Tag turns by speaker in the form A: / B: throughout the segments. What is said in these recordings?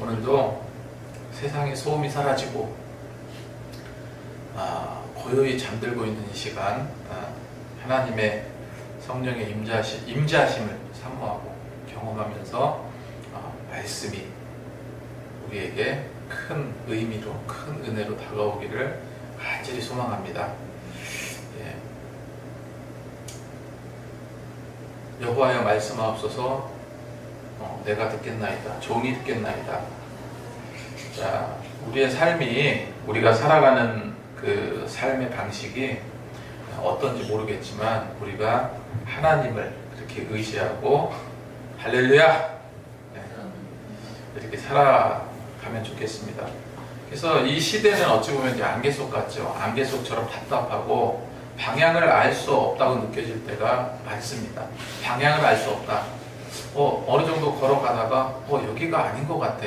A: 오늘도 세상의 소음이 사라지고 고요히 잠들고 있는 이 시간, 하나님의 성령의 임재하심을 사모하고 경험하면서 말씀이 우리에게 큰 의미로, 큰 은혜로 다가오기를 간절히 소망합니다. 여호와여 말씀하옵소서. 내가 듣겠나이다. 종이 듣겠나이다. 자, 우리의 삶이, 우리가 살아가는 그 삶의 방식이 어떤지 모르겠지만 우리가 하나님을 그렇게 의지하고 할렐루야! 이렇게 살아가면 좋겠습니다. 그래서 이 시대는 어찌 보면 이제 안개 속 같죠. 안개 속처럼 답답하고 방향을 알 수 없다고 느껴질 때가 많습니다. 방향을 알 수 없다. 어느 정도 걸어가다가 여기가 아닌 것 같아.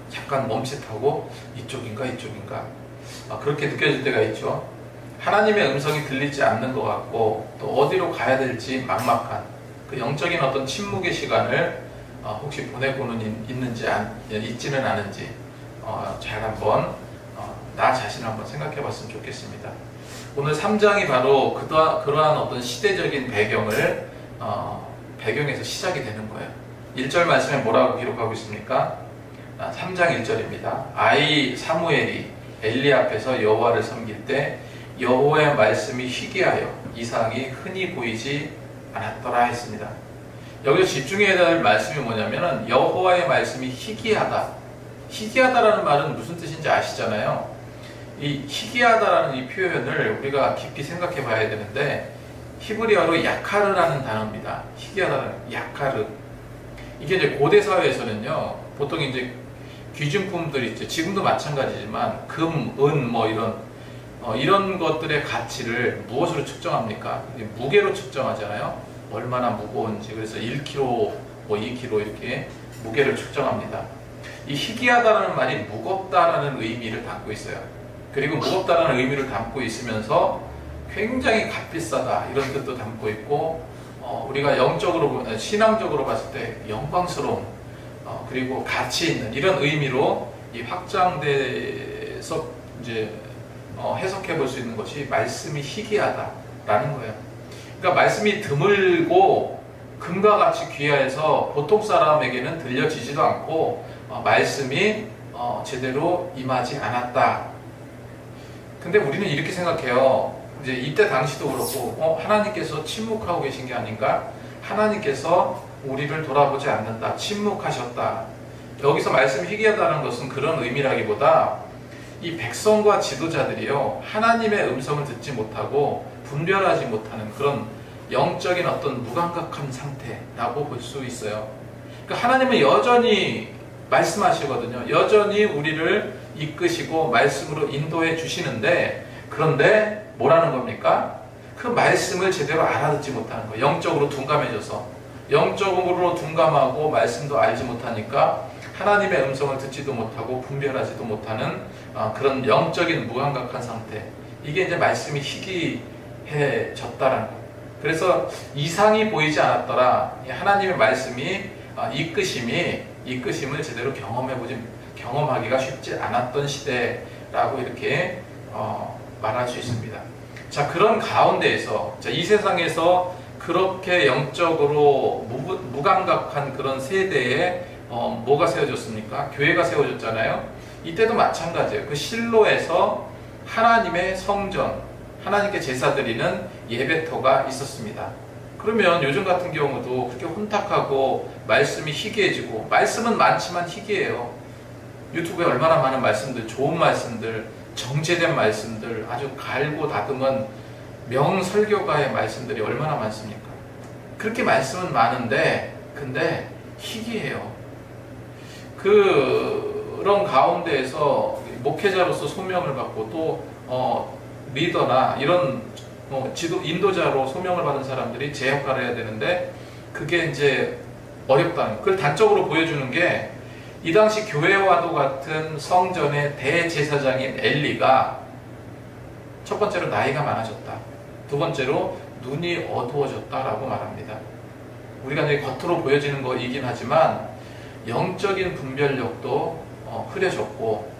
A: 잠깐 멈칫하고 이쪽인가 그렇게 느껴질 때가 있죠. 하나님의 음성이 들리지 않는 것 같고 또 어디로 가야 될지 막막한 그 영적인 어떤 침묵의 시간을 혹시 보내고는 있지는 않은지 잘 한번 나 자신을 한번 생각해 봤으면 좋겠습니다. 오늘 3장이 바로 그러한 어떤 시대적인 배경에서 시작이 되는 거예요. 1절 말씀에 뭐라고 기록하고 있습니까? 3장 1절입니다. 아이 사무엘이 엘리 앞에서 여호와를 섬길 때 여호와의 말씀이 희귀하여 이상이 흔히 보이지 않았더라 했습니다. 여기서 집중해야 될 말씀이 뭐냐면은 여호와의 말씀이 희귀하다. 희귀하다라는 말은 무슨 뜻인지 아시잖아요. 이 희귀하다라는 이 표현을 우리가 깊이 생각해 봐야 되는데 히브리어로 야카르라는 단어입니다. 희귀하다는 야카르. 이게 이제 고대 사회에서는요, 보통 이제 귀중품들이 있죠. 지금도 마찬가지지만 금, 은 이런 것들의 가치를 무엇으로 측정합니까? 무게로 측정하잖아요. 얼마나 무거운지. 그래서 1kg, 2kg 이렇게 무게를 측정합니다. 이 희귀하다라는 말이 무겁다라는 의미를 담고 있어요. 그리고 무겁다라는 의미를 담고 있으면서 굉장히 값비싸다 이런 뜻도 담고 있고, 우리가 영적으로, 신앙적으로 봤을 때 영광스러운, 그리고 가치 있는 이런 의미로 이 확장돼서 이제 해석해 볼 수 있는 것이 말씀이 희귀하다라는 거예요. 그러니까 말씀이 드물고 금과 같이 귀하여서 보통 사람에게는 들려지지도 않고 말씀이 제대로 임하지 않았다. 근데 우리는 이렇게 생각해요. 이제 이때 당시도 그렇고 하나님께서 침묵하고 계신 게 아닌가? 하나님께서 우리를 돌아보지 않는다. 침묵하셨다. 여기서 말씀이 희귀하다는 것은 그런 의미라기보다 이 백성과 지도자들이요, 하나님의 음성을 듣지 못하고 분별하지 못하는 그런 영적인 어떤 무감각한 상태라고 볼 수 있어요. 그러니까 하나님은 여전히 말씀하시거든요. 여전히 우리를 이끄시고 말씀으로 인도해 주시는데, 그런데 뭐라는 겁니까? 그 말씀을 제대로 알아듣지 못하는 거예요. 영적으로 둔감해져서. 영적으로 둔감하고 말씀도 알지 못하니까 하나님의 음성을 듣지도 못하고 분별하지도 못하는 그런 영적인 무감각한 상태. 이게 이제 말씀이 희귀해졌다라는 거예요. 그래서 이상이 보이지 않았더라. 하나님의 말씀이 이끄심을 제대로 경험하기가 쉽지 않았던 시대라고 이렇게 말할 수 있습니다. 자, 그런 가운데에서, 이 세상에서 그렇게 영적으로 무감각한 그런 세대에 뭐가 세워졌습니까? 교회가 세워졌잖아요. 이때도 마찬가지예요. 그 실로에서 하나님의 성전, 하나님께 제사 드리는 예배터가 있었습니다. 그러면 요즘 같은 경우도 그렇게 혼탁하고 말씀이 희귀해지고, 말씀은 많지만 희귀해요. 유튜브에 얼마나 많은 말씀들, 좋은 말씀들, 정제된 말씀들, 아주 갈고 다듬은 명설교가의 말씀들이 얼마나 많습니까? 그렇게 말씀은 많은데 근데 희귀해요. 그런 가운데에서 목회자로서 소명을 받고 또 리더나 이런 인도자로 소명을 받은 사람들이 제 역할을 해야 되는데 그게 이제 어렵다는, 그걸 단적으로 보여주는 게 이 당시 교회와도 같은 성전의 대제사장인 엘리가 첫 번째로 나이가 많아졌다. 두 번째로 눈이 어두워졌다라고 말합니다. 우리가 이제 겉으로 보여지는 거이긴 하지만 영적인 분별력도 흐려졌고,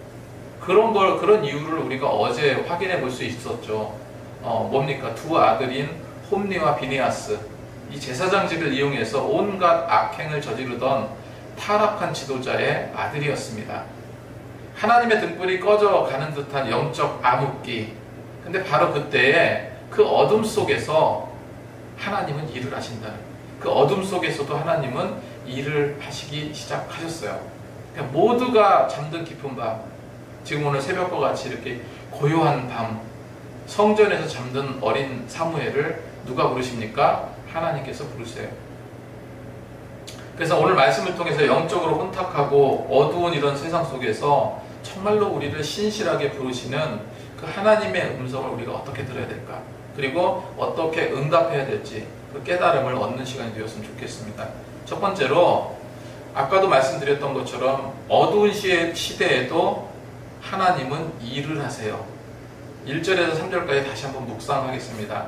A: 그런 이유를 우리가 어제 확인해 볼 수 있었죠. 뭡니까? 두 아들인 홈리와 비니아스, 이 제사장직을 이용해서 온갖 악행을 저지르던 타락한 지도자의 아들이었습니다. 하나님의 등불이 꺼져가는 듯한 영적 암흑기. 근데 바로 그때에 그 어둠 속에서 하나님은 일을 하신다는, 그 어둠 속에서도 하나님은 일을 하시기 시작하셨어요. 그러니까 모두가 잠든 깊은 밤, 지금 오늘 새벽과 같이 이렇게 고요한 밤, 성전에서 잠든 어린 사무엘을 누가 부르십니까? 하나님께서 부르세요. 그래서 오늘 말씀을 통해서 영적으로 혼탁하고 어두운 이런 세상 속에서 정말로 우리를 신실하게 부르시는 그 하나님의 음성을 우리가 어떻게 들어야 될까, 그리고 어떻게 응답해야 될지 그 깨달음을 얻는 시간이 되었으면 좋겠습니다. 첫 번째로, 아까도 말씀드렸던 것처럼 어두운 시대에도 하나님은 일을 하세요. 1절에서 3절까지 다시 한번 묵상하겠습니다.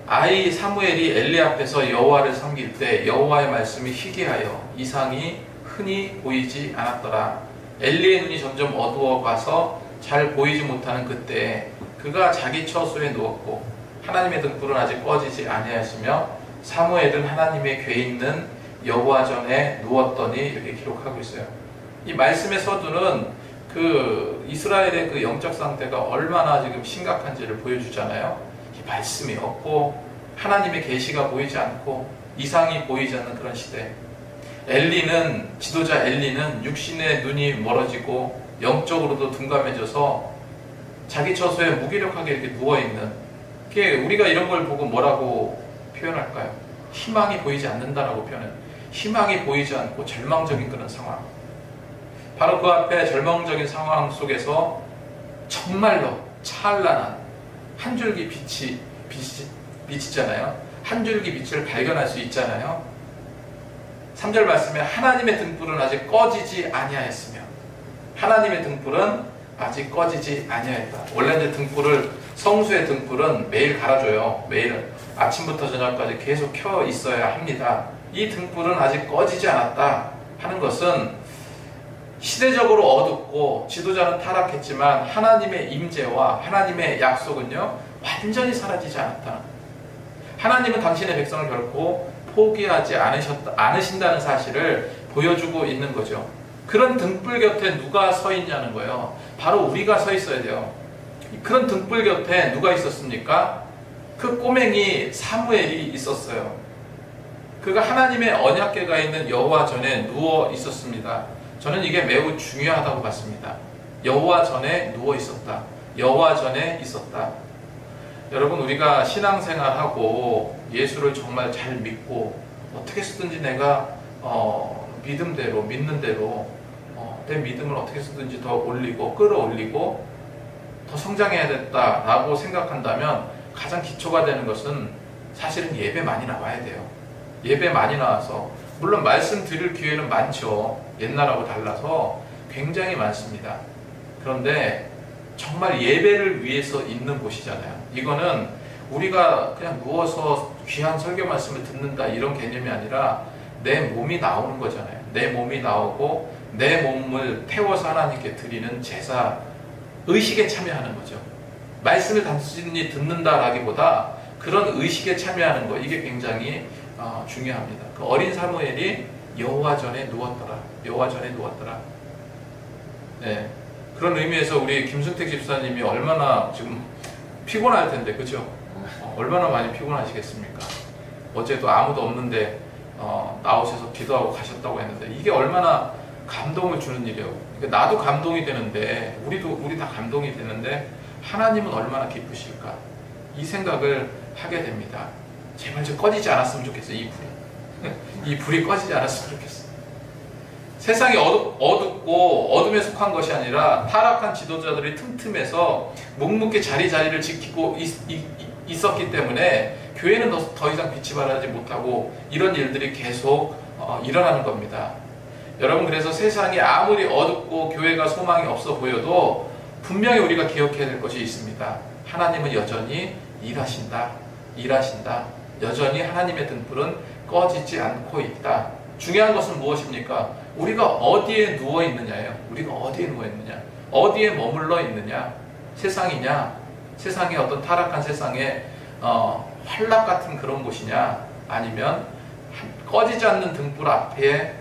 A: 아이 사무엘이 엘리 앞에서 여호와를 섬길 때 여호와의 말씀이 희귀하여 이상이 흔히 보이지 않았더라. 엘리의 눈이 점점 어두워가서 잘 보이지 못하는 그때 그가 자기 처소에 누웠고 하나님의 등불은 아직 꺼지지 아니하시며 사무엘은 하나님의 궤 있는 여호와 전에 누웠더니, 이렇게 기록하고 있어요. 이 말씀의 서두는 그 이스라엘의 그 영적 상태가 얼마나 지금 심각한지를 보여주잖아요. 이 말씀이 없고 하나님의 계시가 보이지 않고 이상이 보이지 않는 그런 시대. 지도자 엘리는 육신의 눈이 멀어지고 영적으로도 둔감해져서 자기 처소에 무기력하게 이렇게 누워있는, 우리가 이런 걸 보고 뭐라고 표현할까요? 희망이 보이지 않는다라고 표현해요. 희망이 보이지 않고 절망적인 그런 상황. 바로 그 앞에 절망적인 상황 속에서 정말로 찬란한 한 줄기 빛이잖아요. 한 줄기 빛을 발견할 수 있잖아요. 3절 말씀에 하나님의 등불은 아직 꺼지지 아니하였으며, 하나님의 등불은 아직 꺼지지 아니하였다. 원래 이제 성수의 등불은 매일 갈아줘요. 매일 아침부터 저녁까지 계속 켜 있어야 합니다. 이 등불은 아직 꺼지지 않았다 하는 것은 시대적으로 어둡고 지도자는 타락했지만 하나님의 임재와 하나님의 약속은요 완전히 사라지지 않았다. 하나님은 당신의 백성을 결코 포기하지 않으신다는 사실을 보여주고 있는 거죠. 그런 등불 곁에 누가 서 있냐는 거예요. 바로 우리가 서 있어야 돼요. 그런 등불 곁에 누가 있었습니까? 그 꼬맹이 사무엘이 있었어요. 그가 하나님의 언약궤가 있는 여호와 전에 누워 있었습니다. 저는 이게 매우 중요하다고 봤습니다. 여호와 전에 누워 있었다. 여호와 전에 있었다. 여러분, 우리가 신앙생활하고 예수를 정말 잘 믿고 어떻게 쓰든지 내가 믿음대로, 믿는 대로 내 믿음을 어떻게 쓰든지 더 올리고 끌어올리고 더 성장해야겠다라고 생각한다면 가장 기초가 되는 것은 사실은 예배 많이 나와야 돼요. 예배 많이 나와서, 물론 말씀 드릴 기회는 많죠. 옛날하고 달라서 굉장히 많습니다. 그런데 정말 예배를 위해서 있는 곳이잖아요. 이거는 우리가 그냥 누워서 귀한 설교 말씀을 듣는다 이런 개념이 아니라 내 몸이 나오는 거잖아요. 내 몸이 나오고 내 몸을 태워서 하나님께 드리는 제사, 의식에 참여하는 거죠. 말씀을 단순히 듣는다라기보다 그런 의식에 참여하는 거, 이게 굉장히 중요합니다. 그 어린 사무엘이 여호와 전에 누웠더라. 여호와 전에 누웠더라. 네, 그런 의미에서 우리 김승택 집사님이 얼마나 지금 피곤할 텐데, 그죠? 얼마나 많이 피곤하시겠습니까? 어제도 아무도 없는데 나오셔서 기도하고 가셨다고 했는데, 이게 얼마나 감동을 주는 일이에요. 그러니까 나도 감동이 되는데, 우리 다 감동이 되는데 하나님은 얼마나 기쁘실까? 이 생각을 하게 됩니다. 제발 좀 꺼지지 않았으면 좋겠어요. 이 불이. 이 불이 꺼지지 않았으면 좋겠어요. 세상이 어둡고 어둠에 속한 것이 아니라 타락한 지도자들이 틈틈에서 묵묵히 자리를 지키고 있었기 때문에 교회는 더 이상 빛이 발하지 못하고 이런 일들이 계속 일어나는 겁니다. 여러분, 그래서 세상이 아무리 어둡고 교회가 소망이 없어 보여도 분명히 우리가 기억해야 될 것이 있습니다. 하나님은 여전히 일하신다. 여전히 하나님의 등불은 꺼지지 않고 있다. 중요한 것은 무엇입니까? 우리가 어디에 누워 있느냐예요. 우리가 어디에 누워 있느냐, 어디에 머물러 있느냐. 세상이냐, 세상의 어떤 타락한 세상에 활락 같은 그런 곳이냐, 아니면 꺼지지 않는 등불 앞에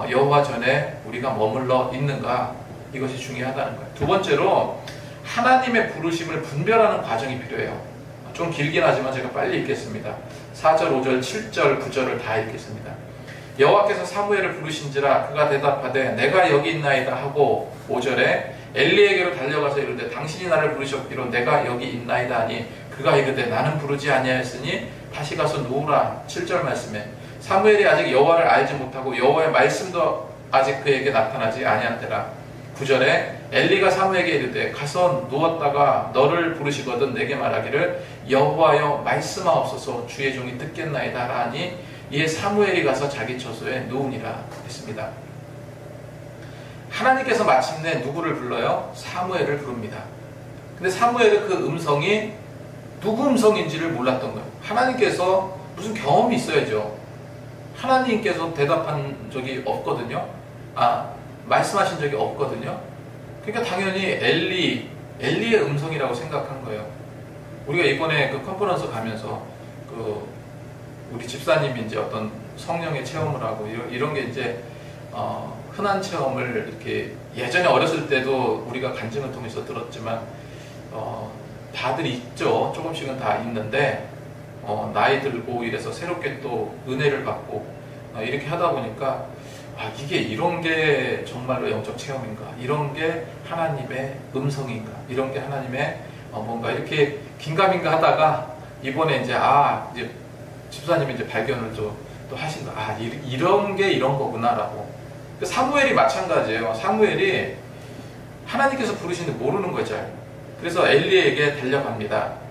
A: 여호와 전에 우리가 머물러 있는가. 이것이 중요하다는 거예요. 두 번째로 하나님의 부르심을 분별하는 과정이 필요해요. 좀 길긴 하지만 제가 빨리 읽겠습니다. 4절, 5절, 7절, 9절을 다 읽겠습니다. 여호와께서 사무엘을 부르신지라 그가 대답하되 내가 여기 있나이다 하고, 5절에 엘리에게로 달려가서 이르되 당신이 나를 부르셨기로 내가 여기 있나이다 하니 그가 이르되 나는 부르지 아니하였으니 다시 가서 누우라. 7절 말씀에 사무엘이 아직 여호와를 알지 못하고 여호와의 말씀도 아직 그에게 나타나지 아니한테라. 9절에 엘리가 사무엘에게 이르되 가서 누웠다가 너를 부르시거든 내게 말하기를 여호와여 말씀하옵소서 주의 종이 듣겠나이다 하니 이에 사무엘이 가서 자기 처소에 누우니라 했습니다. 하나님께서 마침내 누구를 불러요? 사무엘을 부릅니다. 근데 사무엘은 그 음성이 누구 음성인지를 몰랐던 거예요. 하나님께서 무슨 경험이 있어야죠. 하나님께서 대답한 적이 없거든요. 말씀하신 적이 없거든요. 그러니까 당연히 엘리의 음성이라고 생각한 거예요. 우리가 이번에 그 컨퍼런스 가면서 우리 집사님이 이제 어떤 성령의 체험을 하고 이런 게 이제 흔한 체험을 이렇게 예전에 어렸을 때도 우리가 간증을 통해서 들었지만 다들 있죠. 조금씩은 다 있는데 나이 들고 이래서 새롭게 또 은혜를 받고 이렇게 하다 보니까 이게 이런 게 정말로 영적 체험인가, 이런 게 하나님의 음성인가, 이런 게 하나님의 뭔가 이렇게 긴가민가 하다가 이번에 이제 이제 집사님이 이제 발견을 또 하신 거, 이런 게 이런 거구나라고. 사무엘이 마찬가지예요. 사무엘이 하나님께서 부르시는데 모르는 거죠. 그래서 엘리에게 달려갑니다.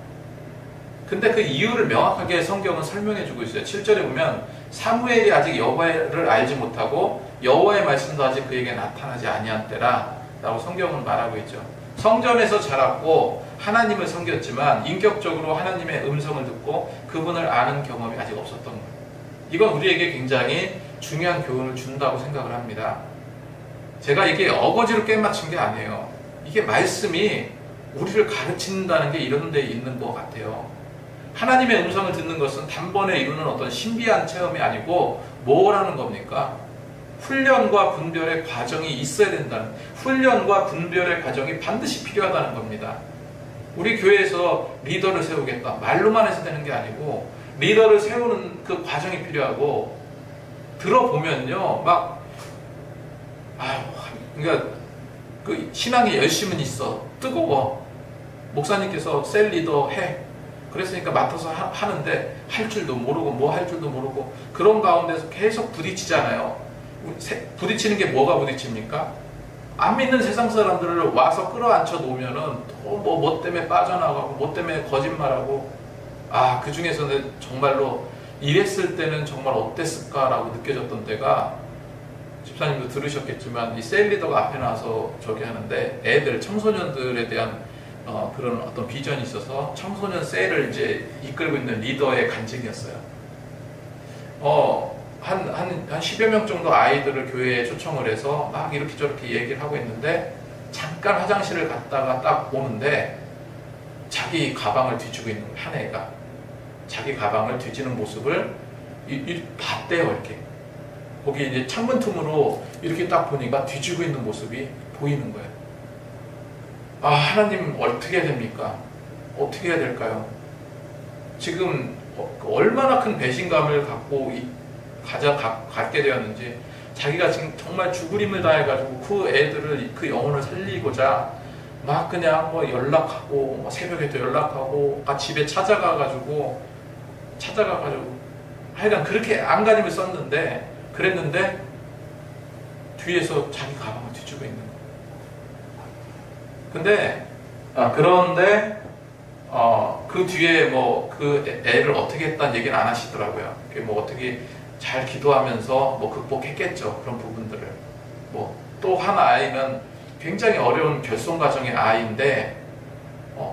A: 근데 그 이유를 명확하게 성경은 설명해 주고 있어요. 7절에 보면 사무엘이 아직 여호와를 알지 못하고 여호와의 말씀도 아직 그에게 나타나지 아니한 때라 라고 성경은 말하고 있죠. 성전에서 자랐고 하나님을 섬겼지만 인격적으로 하나님의 음성을 듣고 그분을 아는 경험이 아직 없었던 거예요. 이건 우리에게 굉장히 중요한 교훈을 준다고 생각을 합니다. 제가 이게 어거지로 깨맞춘 게 아니에요. 이게 말씀이 우리를 가르친다는 게 이런 데 있는 것 같아요. 하나님의 음성을 듣는 것은 단번에 이루는 어떤 신비한 체험이 아니고 뭐라는 겁니까? 훈련과 분별의 과정이 있어야 된다는, 훈련과 분별의 과정이 반드시 필요하다는 겁니다. 우리 교회에서 리더를 세우겠다, 말로만 해서 되는 게 아니고 리더를 세우는 그 과정이 필요하고, 들어보면요 그러니까 그 신앙의 열심은 있어, 뜨거워. 목사님께서 셀 리더 해, 그랬으니까 맡아서 하는데 할 줄도 모르고 뭐 할 줄도 모르고 그런 가운데서 계속 부딪히잖아요. 부딪히는 게 뭐가 부딪힙니까? 안 믿는 세상 사람들을 와서 끌어안쳐 놓으면은 또 뭐 때문에 빠져나가고 뭐 때문에 거짓말하고, 그 중에서는 정말로 이랬을 때는 정말 어땠을까라고 느껴졌던 때가, 집사님도 들으셨겠지만 이 셀 리더가 앞에 나와서 저기 하는데 애들, 청소년들에 대한 그런 어떤 비전이 있어서 청소년 셀을 이제 이끌고 있는 리더의 간증이었어요. 한 10여 명 정도 아이들을 교회에 초청을 해서 막 이렇게 저렇게 얘기를 하고 있는데, 잠깐 화장실을 갔다가 딱 오는데 자기 가방을 뒤지고 있는 거예요. 한 애가 자기 가방을 뒤지는 모습을 봤대요. 이렇게 거기 이제 창문 틈으로 이렇게 딱 보니까 뒤지고 있는 모습이 보이는 거예요. 하나님 어떻게 해야 됩니까? 어떻게 해야 될까요? 지금 얼마나 큰 배신감을 갖고 갖게 되었는지, 자기가 지금 정말 죽을 힘을 다해가지고 그 애들을, 그 영혼을 살리고자 막 그냥 연락하고, 새벽에도 연락하고, 집에 찾아가가지고 하여간 그렇게 안간힘을 썼는데, 그랬는데 뒤에서 자기 가방을 뒤지고 있는 거예요. 그런데 그 뒤에 그 애를 어떻게 했다는 얘기는 안 하시더라고요. 어떻게 잘 기도하면서 극복했겠죠. 그런 부분들을. 또 한 아이는 굉장히 어려운 결손 가정의 아이인데,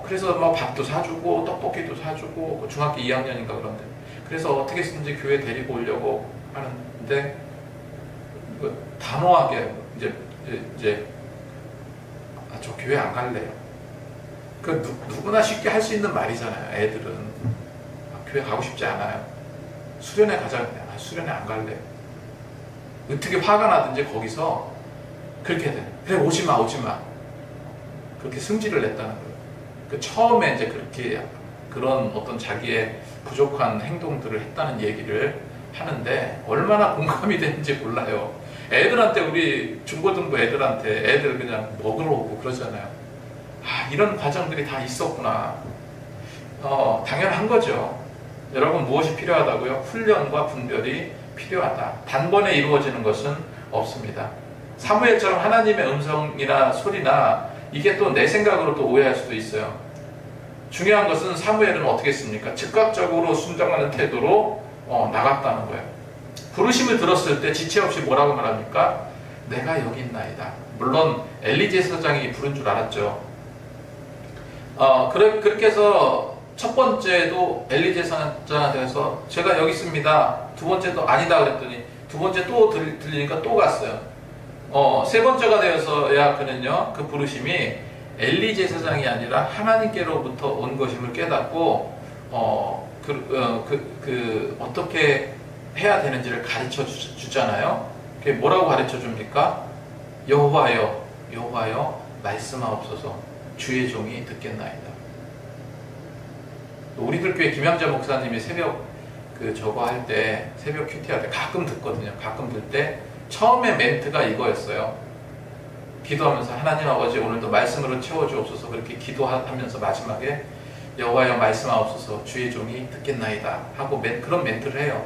A: 그래서 밥도 사주고 떡볶이도 사주고, 중학교 2학년인가 그런데, 그래서 어떻게든지 교회 데리고 오려고 하는데 단호하게 이제 저 교회 안 갈래요. 누구나 쉽게 할 수 있는 말이잖아요. 애들은 교회 가고 싶지 않아요. 수련회 가자. 수련회 안 갈래요. 어떻게 화가 나든지 거기서 그렇게 돼. 그래 오지마. 그렇게 승질을 냈다는 거예요. 처음에 이제 그렇게 그런 어떤 자기의 부족한 행동들을 했다는 얘기를 하는데 얼마나 공감이 되는지 몰라요. 애들한테 우리 중고등부 애들한테 애들 그냥 먹으러 오고 그러잖아요. 이런 과정들이 다 있었구나. 당연한 거죠. 여러분 무엇이 필요하다고요? 훈련과 분별이 필요하다. 단번에 이루어지는 것은 없습니다. 사무엘처럼 하나님의 음성이나 소리나 이게 또 내 생각으로 또 오해할 수도 있어요. 중요한 것은 사무엘은 어떻게 했습니까? 즉각적으로 순종하는 태도로 나갔다는 거예요. 부르심을 들었을 때 지체 없이 뭐라고 말합니까? 내가 여기 있나이다. 물론 엘리 제사장이 부른 줄 알았죠. 그렇게 해서 첫 번째도 엘리 제사장한테 가서 제가 여기 있습니다. 두 번째도 아니다 그랬더니 두 번째 또 들리니까 또 갔어요. 세 번째가 되어서야 그는요, 그 부르심이 엘리 제사장이 아니라 하나님께로부터 온 것임을 깨닫고 어떻게 해야 되는지를 가르쳐 주잖아요. 그게 뭐라고 가르쳐 줍니까? 여호와여 말씀하옵소서 주의 종이 듣겠나이다. 우리들 교회 김양자 목사님이 새벽 저거 할 때, 새벽 큐티 할 때 가끔 듣거든요. 가끔 들 때 처음에 멘트가 이거였어요. 기도하면서 하나님 아버지 오늘도 말씀으로 채워주옵소서 그렇게 기도하면서 마지막에 여호와여 말씀하옵소서 주의 종이 듣겠나이다 하고 그런 멘트를 해요.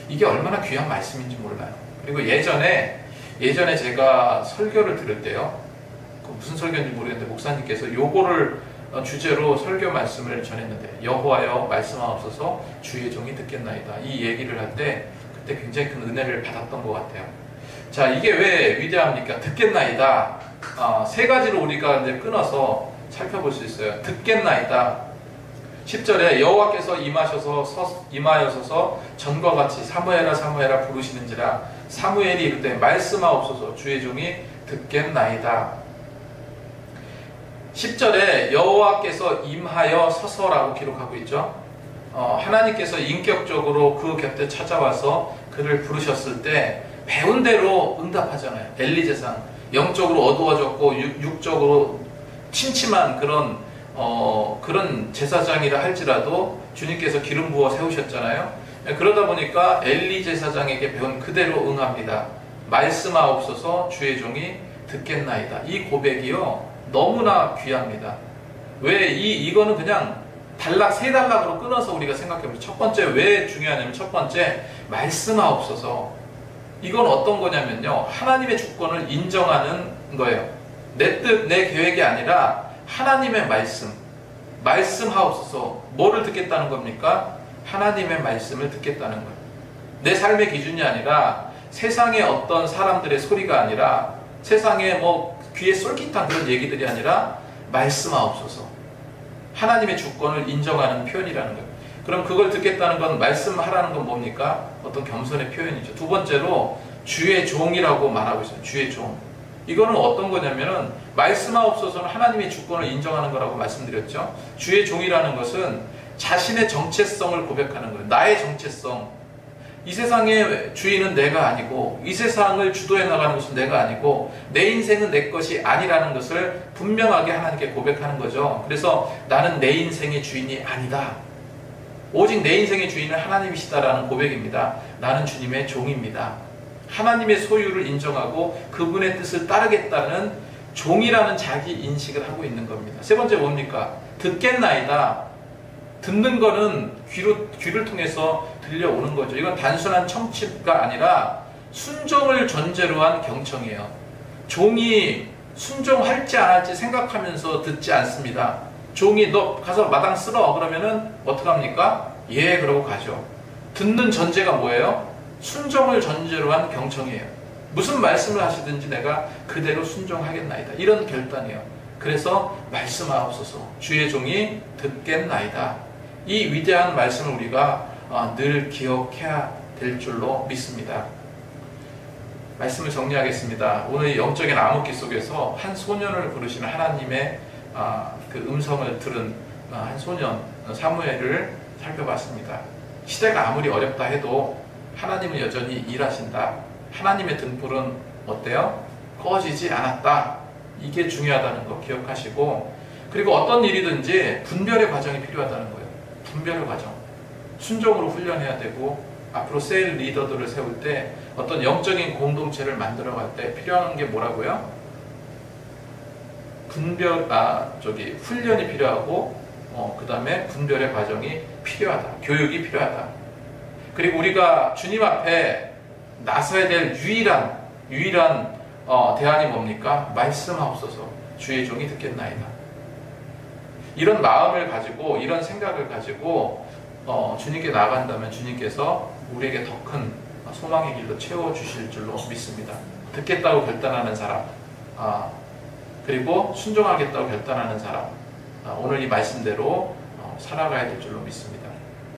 A: 이게 얼마나 귀한 말씀인지 몰라요. 그리고 예전에 제가 설교를 들을 때요, 무슨 설교인지 모르겠는데 목사님께서 요거를 주제로 설교 말씀을 전했는데 여호와여 말씀하옵소서 주의 종이 듣겠나이다 이 얘기를 할 때 그때 굉장히 큰 은혜를 받았던 것 같아요. 자, 이게 왜 위대합니까? 듣겠나이다. 세 가지로 우리가 이제 끊어서 살펴볼 수 있어요. 듣겠나이다. 10절에 여호와께서 임하여서서 전과 같이 사무엘아 부르시는지라 사무엘이 이르되 말씀하옵소서 주의 종이 듣겠나이다. 10절에 여호와께서 임하여 서서라고 기록하고 있죠. 하나님께서 인격적으로 그 곁에 찾아와서 그를 부르셨을 때 배운 대로 응답하잖아요. 엘리 제사장 영적으로 어두워졌고 육적으로 침침한 그런 제사장이라 할지라도 주님께서 기름 부어 세우셨잖아요. 그러다 보니까 엘리 제사장에게 배운 그대로 응합니다. 말씀하옵소서 주의 종이 듣겠나이다. 이 고백이요 너무나 귀합니다. 왜 이거는 그냥 세 단락으로 끊어서 우리가 생각해보죠. 첫 번째 왜 중요하냐면 첫 번째 말씀하옵소서. 이건 어떤 거냐면요, 하나님의 주권을 인정하는 거예요. 내 뜻, 내 계획이 아니라 하나님의 말씀하옵소서. 뭐를 듣겠다는 겁니까? 하나님의 말씀을 듣겠다는 거예요. 내 삶의 기준이 아니라 세상의 어떤 사람들의 소리가 아니라 세상에 귀에 쏠깃한 그런 얘기들이 아니라 말씀하옵소서. 하나님의 주권을 인정하는 표현이라는 거예요. 그럼 그걸 듣겠다는 건 말씀하라는 건 뭡니까? 어떤 겸손의 표현이죠. 두 번째로 주의 종이라고 말하고 있어요. 주의 종. 이거는 어떤 거냐면은 말씀하옵소서는 하나님의 주권을 인정하는 거라고 말씀드렸죠. 주의 종이라는 것은 자신의 정체성을 고백하는 거예요. 나의 정체성. 이 세상의 주인은 내가 아니고 이 세상을 주도해 나가는 것은 내가 아니고 내 인생은 내 것이 아니라는 것을 분명하게 하나님께 고백하는 거죠. 그래서 나는 내 인생의 주인이 아니다. 오직 내 인생의 주인은 하나님이시다라는 고백입니다. 나는 주님의 종입니다. 하나님의 소유를 인정하고 그분의 뜻을 따르겠다는 종이라는 자기 인식을 하고 있는 겁니다. 세 번째 뭡니까? 듣겠나이다. 듣는 거는 귀를 통해서 들려오는 거죠. 이건 단순한 청취가 아니라 순종을 전제로 한 경청이에요. 종이 순종할지 안 할지 생각하면서 듣지 않습니다. 종이 너 가서 마당 쓸어 그러면은 어떡합니까? 예 그러고 가죠. 듣는 전제가 뭐예요? 순종을 전제로 한 경청이에요. 무슨 말씀을 하시든지 내가 그대로 순종하겠나이다. 이런 결단이에요. 그래서 말씀하옵소서 주의 종이 듣겠나이다. 이 위대한 말씀을 우리가 늘 기억해야 될 줄로 믿습니다. 말씀을 정리하겠습니다. 오늘 영적인 암흑기 속에서 한 소년을 부르시는 하나님의 그 음성을 들은 한 소년 사무엘을 살펴봤습니다. 시대가 아무리 어렵다 해도 하나님은 여전히 일하신다. 하나님의 등불은 어때요? 꺼지지 않았다. 이게 중요하다는 거 기억하시고, 그리고 어떤 일이든지 분별의 과정이 필요하다는 거예요. 분별의 과정. 순종으로 훈련해야 되고, 앞으로 세일 리더들을 세울 때 어떤 영적인 공동체를 만들어갈 때 필요한 게 뭐라고요? 훈련이 필요하고, 그 다음에 분별의 과정이 필요하다. 교육이 필요하다. 그리고 우리가 주님 앞에 나서야 될 유일한 대안이 뭡니까? 말씀하옵소서. 주의 종이 듣겠나이다. 이런 마음을 가지고, 이런 생각을 가지고 주님께 나간다면 주님께서 우리에게 더 큰 소망의 길로 채워주실 줄로 믿습니다. 듣겠다고 결단하는 사람, 그리고 순종하겠다고 결단하는 사람, 오늘 이 말씀대로 살아가야 될 줄로 믿습니다.